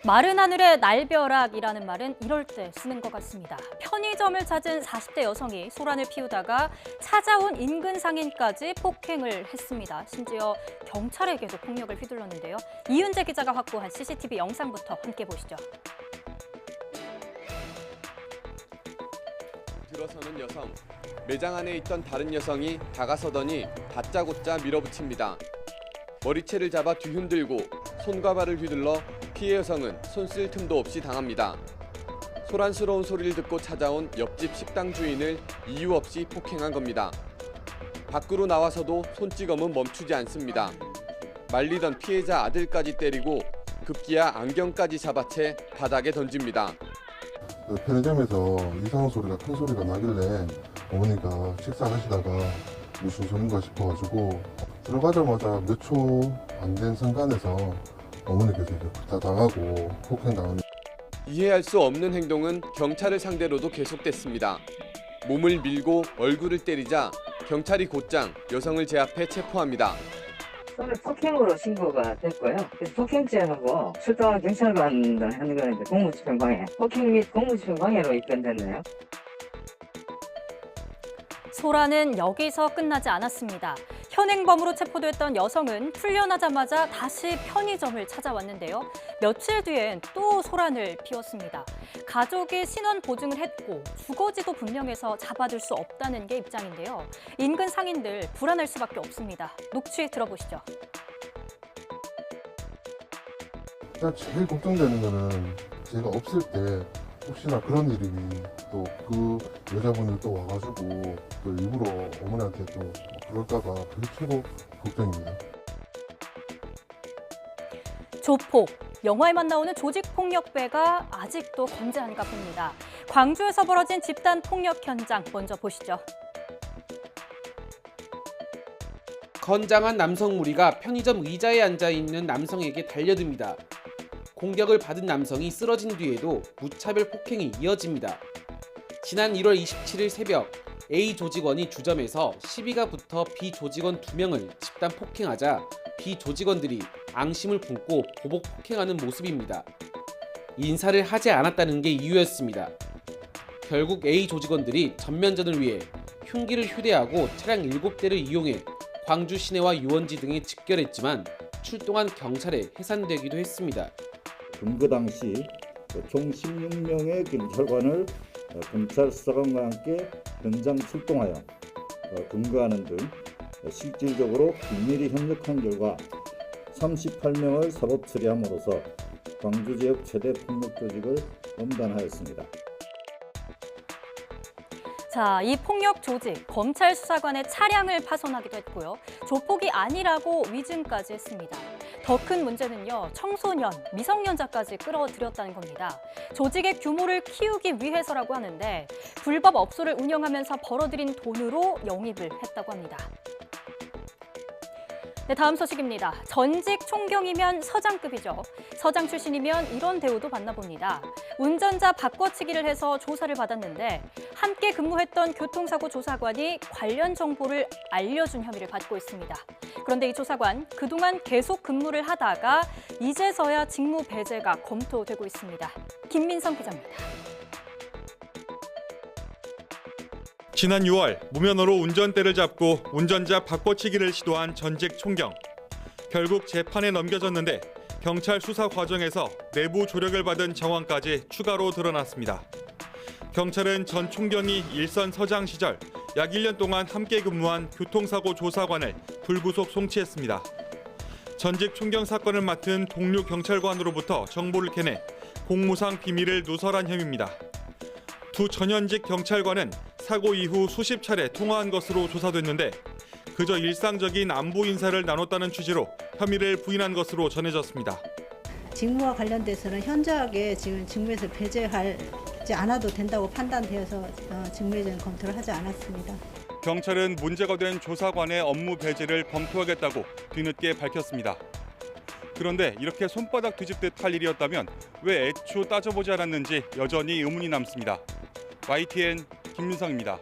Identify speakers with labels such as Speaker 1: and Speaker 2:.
Speaker 1: 마른 하늘의 날벼락이라는 말은 이럴 때 쓰는 것 같습니다. 편의점을 찾은 40대 여성이 소란을 피우다가 찾아온 인근 상인까지 폭행을 했습니다. 심지어 경찰에게도 폭력을 휘둘렀는데요. 이은재 기자가 확보한 CCTV 영상부터 함께 보시죠.
Speaker 2: 들어서는 여성, 매장 안에 있던 다른 여성이 다가서더니 다짜고짜 밀어붙입니다. 머리채를 잡아 뒤흔들고 손과 발을 휘둘러 피해 여성은 손 쓸 틈도 없이 당합니다. 소란스러운 소리를 듣고 찾아온 옆집 식당 주인을 이유 없이 폭행한 겁니다. 밖으로 나와서도 손찌검은 멈추지 않습니다. 말리던 피해자 아들까지 때리고 급기야 안경까지 잡아채 바닥에 던집니다.
Speaker 3: 편의점에서 이상한 소리가 큰 소리가 나길래 어머니가 식사하시다가 무슨 소린가 싶어가지고 들어가자마자 몇 초 안 된 순간에서 어머니께서 다 당하고 폭행당하는.
Speaker 2: 이해할 수 없는 행동은 경찰을 상대로도 계속됐습니다. 몸을 밀고 얼굴을 때리자 경찰이 곧장 여성을 제압해 체포합니다.
Speaker 4: 오늘 폭행으로 신고가 됐고요. 그래서 폭행죄하고 출동한 경찰관들 하는 거는 공무집행방해, 폭행 및 공무집행방해로 입건됐네요.
Speaker 1: 소란은 여기서 끝나지 않았습니다. 현행범으로 체포됐던 여성은 풀려나자마자 다시 편의점을 찾아왔는데요. 며칠 뒤엔 또 소란을 피웠습니다. 가족이 신원 보증을 했고 주거지도 분명해서 잡아둘 수 없다는 게 입장인데요. 인근 상인들 불안할 수밖에 없습니다. 녹취 들어보시죠.
Speaker 3: 일단 제일 걱정되는 거는 제가 없을 때 혹시나 그런 일이 또 그 여자분이 또 와가지고 또 일부러 어머니한테 또 그럴까봐 그게 최고 걱정입니다.
Speaker 1: 조폭, 영화에만 나오는 조직폭력배가 아직도 건재한가 봅니다. 광주에서 벌어진 집단 폭력 현장 먼저 보시죠.
Speaker 5: 건장한 남성 무리가 편의점 의자에 앉아있는 남성에게 달려듭니다. 공격을 받은 남성이 쓰러진 뒤에도 무차별 폭행이 이어집니다. 지난 1월 27일 새벽 A 조직원이 주점에서 시비가 붙어 B 조직원 2명을 집단 폭행하자 B 조직원들이 앙심을 품고 보복 폭행하는 모습입니다. 인사를 하지 않았다는 게 이유였습니다. 결국 A 조직원들이 전면전을 위해 흉기를 휴대하고 차량 7대를 이용해 광주 시내와 유원지 등에 집결했지만 출동한 경찰에 해산되기도 했습니다.
Speaker 6: 검거 당시 총 16명의 경찰관을 검찰 수사관과 함께 현장 출동하여 검거하는 등 실질적으로 긴밀히 협력한 결과 38명을 사법 처리함으로써 광주 지역 최대 폭력 조직을 엄단하였습니다.
Speaker 1: 자, 이 폭력 조직, 검찰 수사관의 차량을 파손하기도 했고요. 조폭이 아니라고 위증까지 했습니다. 더 큰 문제는요, 청소년, 미성년자까지 끌어들였다는 겁니다. 조직의 규모를 키우기 위해서라고 하는데 불법 업소를 운영하면서 벌어들인 돈으로 영입을 했다고 합니다. 네, 다음 소식입니다. 전직 총경이면 서장급이죠. 서장 출신이면 이런 대우도 받나 봅니다. 운전자 바꿔치기를 해서 조사를 받았는데 함께 근무했던 교통사고 조사관이 관련 정보를 알려준 혐의를 받고 있습니다. 그런데 이 조사관 그동안 계속 근무를 하다가 이제서야 직무 배제가 검토되고 있습니다. 김민성 기자입니다.
Speaker 7: 지난 6월 무면허로 운전대를 잡고 운전자 바꿔치기를 시도한 전직 총경. 결국 재판에 넘겨졌는데 경찰 수사 과정에서 내부 조력을 받은 정황까지 추가로 드러났습니다. 경찰은 전 총경이 일선 서장 시절 약 1년 동안 함께 근무한 교통사고 조사관을 불구속 송치했습니다. 전직 총경 사건을 맡은 동료 경찰관으로부터 정보를 캐내 공무상 비밀을 누설한 혐의입니다. 두 전현직 경찰관은 사고 이후 수십 차례 통화한 것으로 조사됐는데 그저 일상적인 안부 인사를 나눴다는 취지로 혐의를 부인한 것으로 전해졌습니다.
Speaker 8: 직무와 관련돼서는 현저하게 지금 직무에서 배제하지 않아도 된다고 판단되어서 직무배제는 검토를 하지 않았습니다.
Speaker 7: 경찰은 문제가 된 조사관의 업무 배제를 검토하겠다고 뒤늦게 밝혔습니다. 그런데 이렇게 손바닥 뒤집듯 할 일이었다면 왜 애초 따져보지 않았는지 여전히 의문이 남습니다. YTN 김민성입니다.